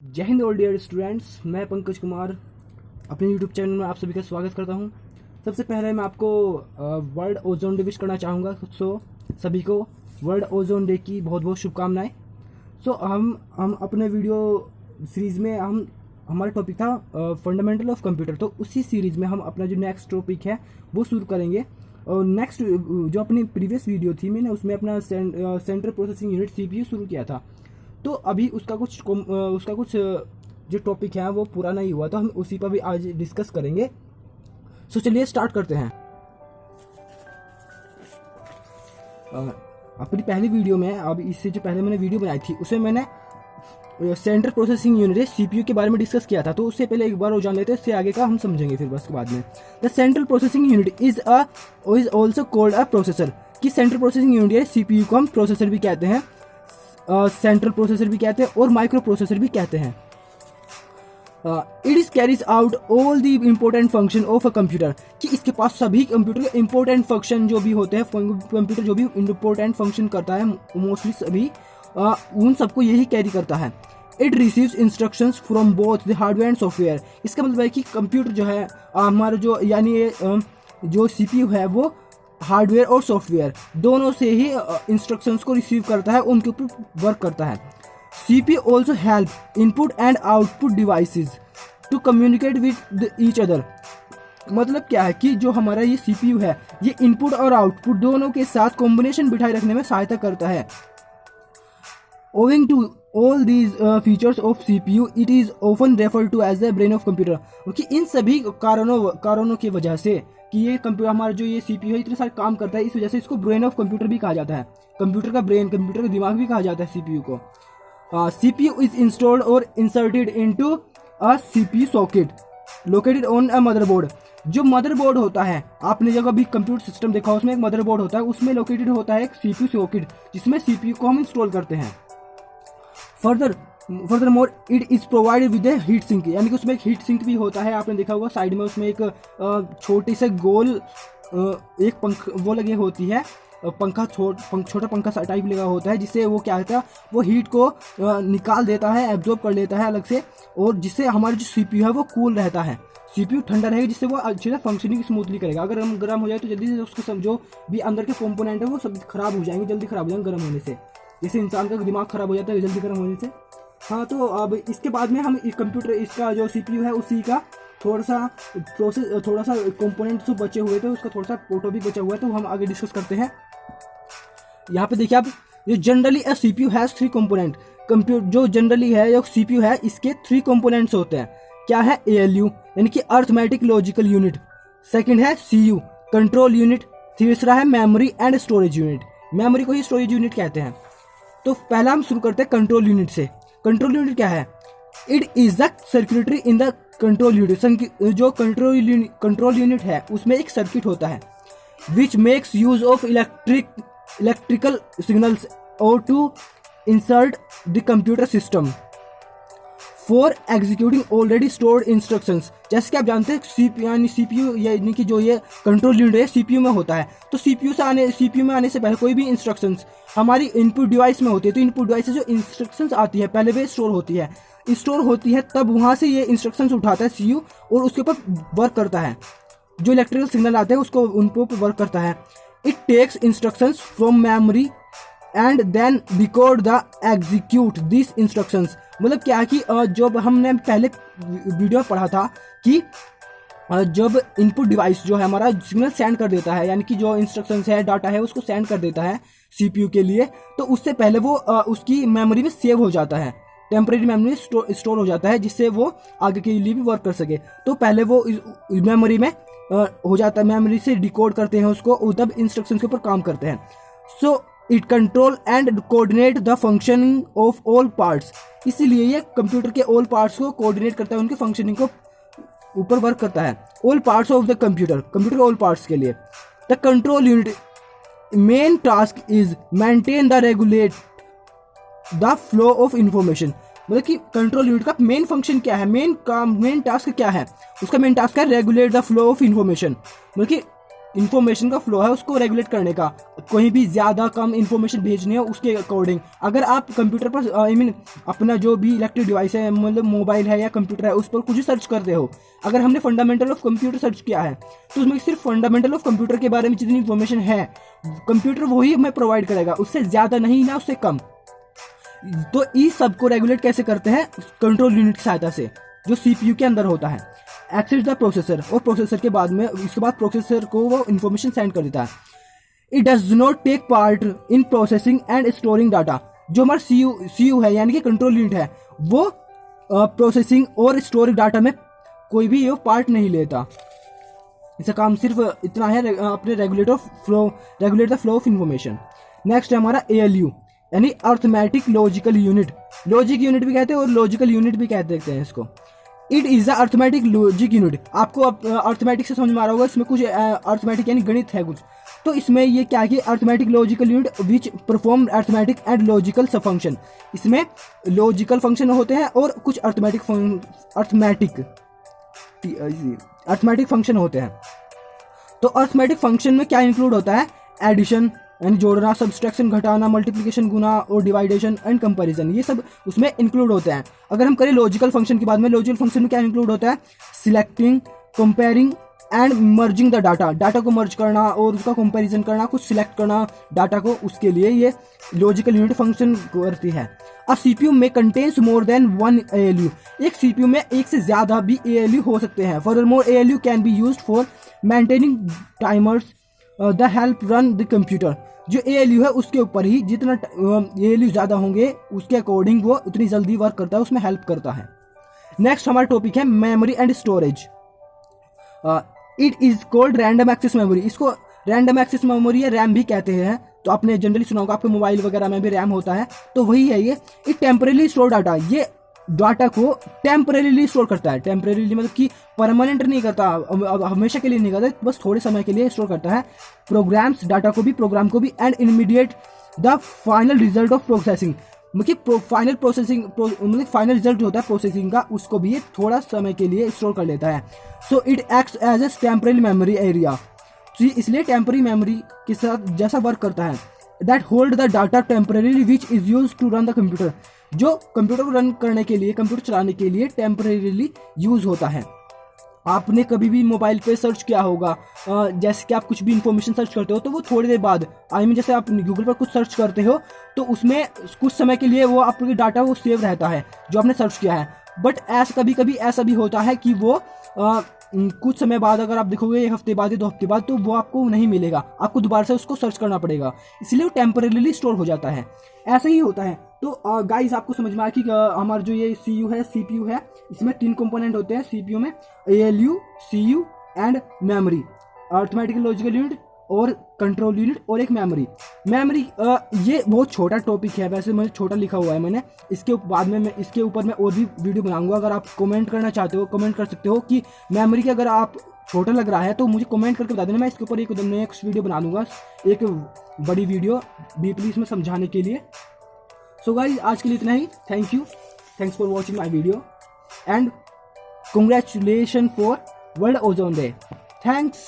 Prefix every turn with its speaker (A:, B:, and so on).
A: जय Hind all dear students. मैं पंकज कुमार अपने यूट्यूब चैनल में आप सभी का स्वागत करता हूं। सबसे पहले मैं आपको वर्ल्ड ओजोन डे विश करना चाहूँगा। सभी को वर्ल्ड ओजोन डे की बहुत बहुत शुभकामनाएं। हम अपने वीडियो सीरीज़ में हमारा टॉपिक था फंडामेंटल ऑफ कंप्यूटर। तो उसी सीरीज़ में हम अपना जो नेक्स्ट टॉपिक है वो शुरू करेंगे। और नेक्स्ट जो अपनी प्रीवियस वीडियो थी मैंने उसमें अपना सेंट्रल प्रोसेसिंग यूनिट CPU शुरू किया था। तो अभी उसका कुछ जो टॉपिक है वो पूरा नहीं हुआ, तो हम उसी पर भी आज डिस्कस करेंगे। चलिए स्टार्ट करते हैं। अपनी पहली वीडियो में, अब इससे जो पहले मैंने वीडियो बनाई थी उसमें मैंने सेंट्रल प्रोसेसिंग यूनिट CPU के बारे में डिस्कस किया था। तो उससे पहले एक बार वो जान लेते हैं, इससे आगे का हम समझेंगे फिर बस के बाद में। The central processing unit is also called a processor. कि सेंट्रल प्रोसेसिंग यूनिट है CPU को हम प्रोसेसर भी कहते हैं, सेंट्रल प्रोसेसर भी कहते हैं और माइक्रो प्रोसेसर भी कहते हैं। It is carries out all the important function of a computer. कि इसके पास सभी कंप्यूटर के इम्पोर्टेंट फंक्शन जो भी होते हैं, कंप्यूटर जो भी इम्पोर्टेंट फंक्शन करता है मोस्टली सभी उन सबको यही कैरी करता है। It receives instructions from both the hardware and software. इसका मतलब है कि कंप्यूटर जो है हमारा जो यानी जो CPU है वो हार्डवेयर और सॉफ्टवेयर दोनों से ही इंस्ट्रक्शंस को रिसीव करता है, उनके ऊपर वर्क करता है। CPU also help input and output devices to communicate with each other। मतलब क्या है कि जो हमारा ये CPU है ये इनपुट और आउटपुट दोनों के साथ कॉम्बिनेशन बिठाए रखने में सहायता करता है। Owing to all these features of CPU, it is often referred to as the brain of computer। क्योंकि इन सभी कारणों की वजह से कि ये कंप्यूटर हमारा जो ये CPU है इतने सारे काम करता है, इस वजह से इसको ब्रेन ऑफ कंप्यूटर भी कहा जाता है। कंप्यूटर का ब्रेन, कंप्यूटर का दिमाग भी कहा जाता है CPU को। CPU is installed or inserted into a CPU socket located on a motherboard। जो मदरबोर्ड होता है, आपने जब भी कंप्यूटर सिस्टम देखा उसमें एक मदरबोर्ड होता है, उसमें लोकेटेड होता है एक CPU सॉकेट जिसमें CPU को हम इंस्टॉल करते हैं। Furthermore it is provided with a heat sink. यानी कि उसमें एक हीट सिंक भी होता है, आपने देखा होगा साइड में उसमें एक छोटे से गोल एक पंख वो लगे होती है, छोटा पंखा टाइप लगा होता है, जिससे वो क्या होता है वो हीट को निकाल देता है, एब्जॉर्ब कर लेता है अलग से, और जिससे हमारा जो CPU है वो कूल रहता है। CPU ठंडा रहेगा जिससे वो अच्छे से फंक्शनिंग स्मूथली करेगा। अगर हम गर्म हो जाए तो जल्दी से उसको जो भी अंदर के कंपोनेंट है वो सब खराब हो जाएंगे, जल्दी खराब हो जाएंगे गर्म होने से। जैसे इंसान का दिमाग खराब हो जाता है जल्दी गर्म होने से। हाँ, तो अब इसके बाद में हम कंप्यूटर इसका जो CPU है उसी का थोड़ा सा कंपोनेंट जो बचे हुए थे उसका थोड़ा सा फोटो भी बचा हुआ है, तो हम आगे डिस्कस करते हैं। यहाँ पे देखिए आप, ये generally a CPU has 3 component. Computer जो जनरली है जो CPU है इसके 3 कंपोनेंट्स होते हैं। क्या है? ALU यानी कि अर्थमेटिक लॉजिकल यूनिट, सेकंड है CU कंट्रोल यूनिट, तीसरा है memory and storage unit. Memory को ही स्टोरेज यूनिट कहते हैं। तो पहला हम शुरू करते हैं कंट्रोल यूनिट से। कंट्रोल यूनिट क्या है? It is the circuitry in the control unit. जो कंट्रोल यूनिट है उसमें एक सर्किट होता है which makes use of electrical signals और to insert the computer system for executing already stored instructions. जैसे कि आप जानते हैं CPU यानी कि जो ये कंट्रोल यूनिट है CPU में होता है, तो CPU में आने से पहले कोई भी इंस्ट्रक्शंस हमारी इनपुट डिवाइस में होती है। तो इनपुट डिवाइस से जो इंस्ट्रक्शंस आती है पहले वे स्टोर होती है, तब वहाँ से ये इंस्ट्रक्शंस उठाता है CPU और उसके ऊपर वर्क करता है। जो इलेक्ट्रिकल सिग्नल आते हैं उसको उन पर वर्क करता है। It takes instructions from memory and then decode the execute this instructions. मतलब क्या है कि जब हमने पहले वीडियो में पढ़ा था कि जब इनपुट डिवाइस जो है हमारा सिग्नल सेंड कर देता है, यानी कि जो इंस्ट्रक्शंस है डाटा है उसको सेंड कर देता है CPU के लिए, तो उससे पहले वो उसकी मेमोरी में सेव हो जाता है, टेम्परेरी मेमोरी स्टोर हो जाता है, जिससे वो आगे के लिए भी वर्क कर सके। तो पहले वो मेमोरी में हो जाता है, मेमोरी से डिकोड करते हैं उसको, तब इंस्ट्रक्शंस के ऊपर काम करते हैं। So it control and coordinate the functioning of all parts. इसीलिए ये कंप्यूटर के ऑल पार्ट्स को कोऑर्डिनेट करता है, उनके फंक्शनिंग को ऊपर वर्क करता है। All parts of the computer के ऑल पार्ट्स के लिए। The control unit main task is maintain the regulate the flow of information. मतलब कि कंट्रोल यूनिट का मेन फंक्शन क्या है, मेन टास्क क्या है? उसका मेन टास्क है regulate the flow of information. मतलब कि इंफॉर्मेशन का फ्लो है उसको रेगुलेट करने का, कहीं भी ज़्यादा कम इंफॉर्मेशन भेजनी है उसके अकॉर्डिंग। अगर आप कंप्यूटर पर आई मीन अपना जो भी इलेक्ट्रिक डिवाइस है, मतलब मोबाइल है या कंप्यूटर है, उस पर कुछ सर्च करते हो, अगर हमने फंडामेंटल ऑफ कंप्यूटर सर्च किया है तो उसमें सिर्फ फंडामेंटल ऑफ कंप्यूटर के बारे में जितनी इंफॉर्मेशन है कंप्यूटर वही हमें प्रोवाइड करेगा, उससे ज़्यादा नहीं ना उससे कम। तो इस सब को रेगुलेट कैसे करते हैं? कंट्रोल यूनिट की सहायता से, जो सीपीयू के अंदर होता है। एक्सेस द प्रोसेसर, और प्रोसेसर के बाद में इसके बाद प्रोसेसर को वो इंफॉर्मेशन सेंड कर देता है। It does not take part in processing and storing data. जो हमारा सीयू है यानी कि कंट्रोल यूनिट है, वो प्रोसेसिंग और स्टोरिंग डाटा में कोई भी ये पार्ट नहीं लेता। इसका काम सिर्फ इतना है, अपने regulate the flow of information. Next है हमारा ALU यानी arithmetic logical unit. Logic unit भी कहते हैं और लॉजिकल यूनिट भी कहते हैं इसको। It is a arithmetic logic unit. आपको अर्थमेटिक से समझ में आ रहा होगा, इसमें कुछ अर्थमेटिक यानी गणित है कुछ, तो इसमें ये क्या है कि arithmetic logical unit which perform arithmetic and logical सब फंक्शन। इसमें लॉजिकल फंक्शन होते हैं और कुछ अर्थमेटिक फंक्शन होते हैं। तो अर्थमेटिक फंक्शन में क्या इंक्लूड होता है? एडिशन यानी जोड़ना, सब्सट्रैक्शन घटाना, मल्टीप्लिकेशन गुना और डिवाइडेशन एंड कंपैरिजन, ये सब उसमें इंक्लूड होते हैं। अगर हम करें लॉजिकल फंक्शन की बात में, लॉजिकल फंक्शन में क्या इंक्लूड होता है? Selecting, comparing and merging the data. Data को मर्ज करना और उसका कंपैरिजन करना, कुछ सिलेक्ट करना डाटा को, उसके लिए ये लॉजिकल यूनिट फंक्शन करती है। अ सीपीयू में contains more than one ALU। एक सीपीयू में एक से ज्यादा भी ALU हो सकते हैं। Furthermore ALU can be used for maintaining timers the help run the computer. जो ALU है उसके ऊपर ही जितना ALU ज़्यादा होंगे उसके अकॉर्डिंग वो उतनी जल्दी वर्क करता है, उसमें हेल्प करता है। नेक्स्ट हमारा टॉपिक है memory and storage. It is called random access memory. इसको रैंडम एक्सेस मेमोरी या रैम भी कहते हैं। तो आपने जनरली सुना होगा, आपके मोबाइल वगैरह में भी रैम होता है, तो वही है ये। It temporarily store data. ये डाटा को टेम्परेली स्टोर करता है। टेम्परेली मतलब कि परमानेंट नहीं करता, हमेशा के लिए नहीं करता, बस थोड़े समय के लिए स्टोर करता है। प्रोग्राम्स, डाटा को भी, प्रोग्राम को भी, and immediate the final result of processing. मतलब फाइनल प्रोसेसिंग मतलब फाइनल रिजल्ट जो होता है प्रोसेसिंग का, उसको भी ये थोड़ा समय के लिए स्टोर कर लेता है। So it acts as a temporary memory area. इसलिए टेम्परेरी मेमोरी के साथ जैसा वर्क करता है। That hold the data temporary which is use to run the computer. जो कंप्यूटर को रन करने के लिए, कंप्यूटर चलाने के लिए टेम्परेरीली यूज होता है। आपने कभी भी मोबाइल पे सर्च किया होगा, जैसे कि आप कुछ भी इंफॉर्मेशन सर्च करते हो तो वो थोड़ी देर बाद, आई मीन जैसे आप गूगल पर कुछ सर्च करते हो तो उसमें कुछ समय के लिए वो आपके डाटा वो सेव रहता है जो आपने सर्च किया है। बट कभी कभी ऐसा भी होता है कि वो कुछ समय बाद, अगर आप देखोगे 1 हफ्ते बाद या 2 हफ्ते बाद, तो वो आपको नहीं मिलेगा, आपको दोबारा से उसको सर्च करना पड़ेगा, इसलिए वो टेम्परेरीली स्टोर हो जाता है। ऐसा ही होता है। तो गाइस आपको समझ में आया कि हमारा जो ये CU है, CPU है, इसमें 3 कंपोनेंट होते हैं CPU में, ALU, CU and memory, arithmetic logical unit और कंट्रोल यूनिट और एक मेमोरी। ये बहुत छोटा टॉपिक है, वैसे मुझे छोटा लिखा हुआ है मैंने, इसके बाद में मैं इसके ऊपर मैं और भी वीडियो बनाऊंगा। अगर आप कमेंट करना चाहते हो, कमेंट कर सकते हो कि मेमोरी की अगर आप छोटा लग रहा है तो मुझे कमेंट करके बता देना, मैं इसके ऊपर एक नेक्स्ट वीडियो बना दूंगा, एक बड़ी वीडियो डीपली इसमें समझाने के लिए। सो गाइस आज के लिए इतना ही। Thank you, thanks for watching my video and congratulation for world ozone day. Thanks.